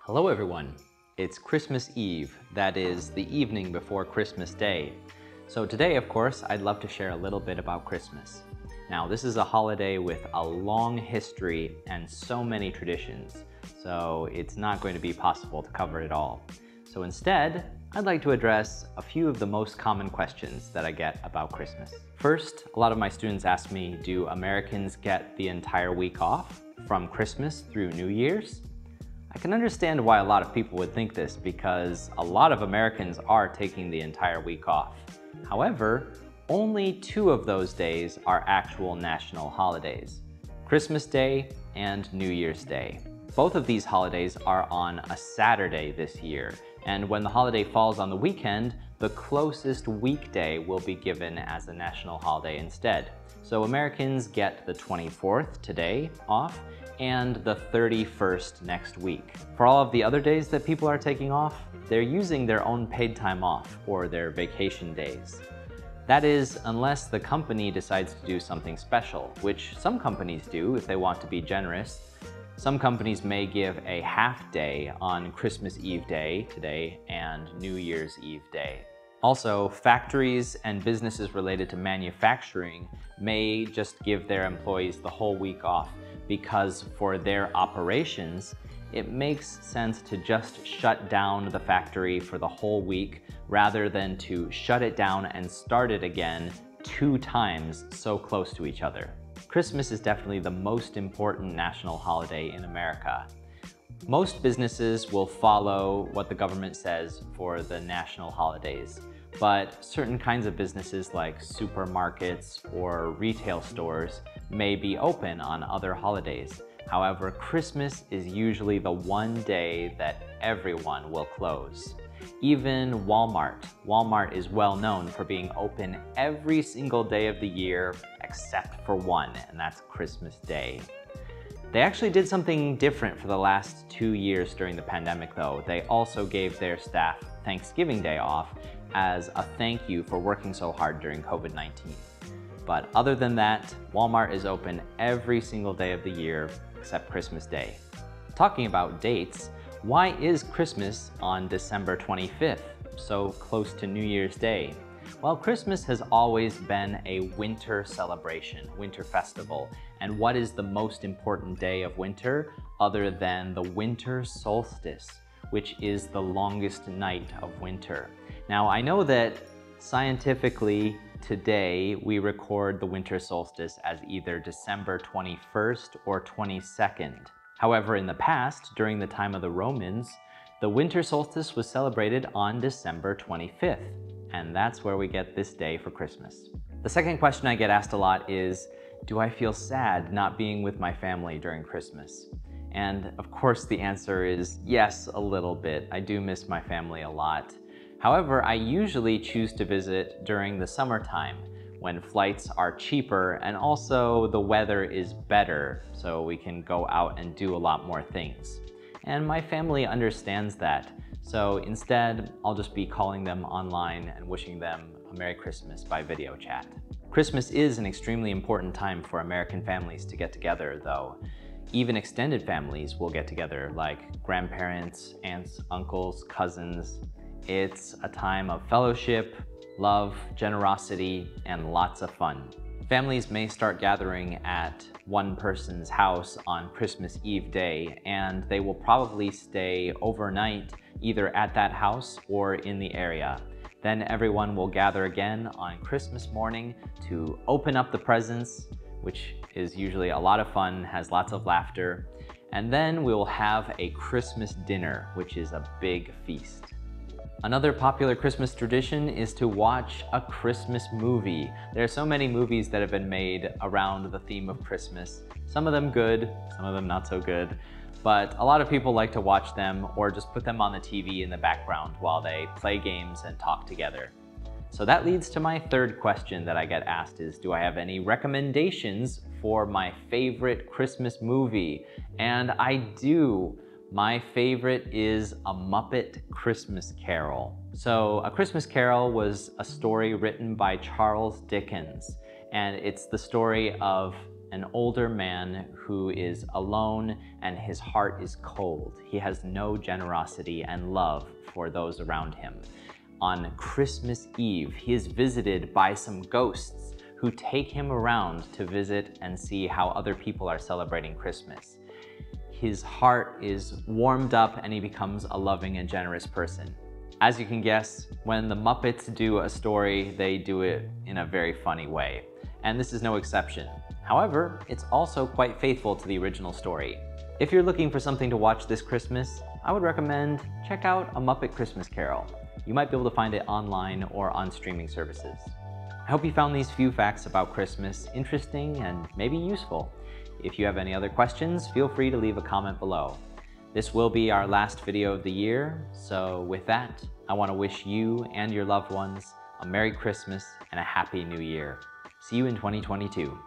Hello everyone. It's Christmas Eve, that is the evening before Christmas Day. So today, of course, I'd love to share a little bit about Christmas. Now, this is a holiday with a long history and so many traditions, so it's not going to be possible to cover it all. So instead, I'd like to address a few of the most common questions that I get about Christmas. First, a lot of my students ask me, do Americans get the entire week off from Christmas through New Year's? I can understand why a lot of people would think this because a lot of Americans are taking the entire week off. However, only 2 of those days are actual national holidays, Christmas Day and New Year's Day. Both of these holidays are on a Saturday this year, and when the holiday falls on the weekend, the closest weekday will be given as a national holiday instead. So Americans get the 24th today off and the 31st next week. For all of the other days that people are taking off, they're using their own paid time off or their vacation days. That is, unless the company decides to do something special, which some companies do if they want to be generous. Some companies may give a half day on Christmas Eve Day today and New Year's Eve Day. Also, factories and businesses related to manufacturing may just give their employees the whole week off because for their operations, it makes sense to just shut down the factory for the whole week rather than to shut it down and start it again 2 times so close to each other. Christmas is definitely the most important national holiday in America. Most businesses will follow what the government says for the national holidays, but certain kinds of businesses like supermarkets or retail stores may be open on other holidays. However, Christmas is usually the one day that everyone will close. Even Walmart. Walmart is well known for being open every single day of the year except for one, and that's Christmas Day. They actually did something different for the last 2 years during the pandemic though. They also gave their staff Thanksgiving Day off as a thank you for working so hard during COVID-19. But other than that, Walmart is open every single day of the year except Christmas Day. Talking about dates, why is Christmas on December 25th, so close to New Year's Day? Well, Christmas has always been a winter celebration, winter festival. And what is the most important day of winter other than the winter solstice, which is the longest night of winter? Now, I know that scientifically today we record the winter solstice as either December 21st or 22nd. However, in the past, during the time of the Romans, the winter solstice was celebrated on December 25th. And that's where we get this day for Christmas. The second question I get asked a lot is, do I feel sad not being with my family during Christmas? And of course the answer is yes, a little bit. I do miss my family a lot. However, I usually choose to visit during the summertime when flights are cheaper and also the weather is better, so we can go out and do a lot more things. And my family understands that. So instead, I'll just be calling them online and wishing them a Merry Christmas by video chat. Christmas is an extremely important time for American families to get together, though. Even extended families will get together, like grandparents, aunts, uncles, cousins. It's a time of fellowship, love, generosity, and lots of fun. Families may start gathering at one person's house on Christmas Eve Day, and they will probably stay overnight either at that house or in the area. Then everyone will gather again on Christmas morning to open up the presents, which is usually a lot of fun, has lots of laughter. And then we will have a Christmas dinner, which is a big feast. Another popular Christmas tradition is to watch a Christmas movie. There are so many movies that have been made around the theme of Christmas. Some of them good, some of them not so good. But a lot of people like to watch them or just put them on the TV in the background while they play games and talk together. So that leads to my third question that I get asked is, do I have any recommendations for my favorite Christmas movie? And I do. My favorite is A Muppet Christmas Carol. So A Christmas Carol was a story written by Charles Dickens, and it's the story of an older man who is alone and his heart is cold. He has no generosity and love for those around him. On Christmas Eve, he is visited by some ghosts who take him around to visit and see how other people are celebrating Christmas. His heart is warmed up and he becomes a loving and generous person. As you can guess, when the Muppets do a story, they do it in a very funny way. And this is no exception. However, it's also quite faithful to the original story. If you're looking for something to watch this Christmas, I would recommend check out A Muppet Christmas Carol. You might be able to find it online or on streaming services. I hope you found these few facts about Christmas interesting and maybe useful. If you have any other questions, feel free to leave a comment below. This will be our last video of the year, so with that, I want to wish you and your loved ones a Merry Christmas and a Happy New Year. See you in 2022.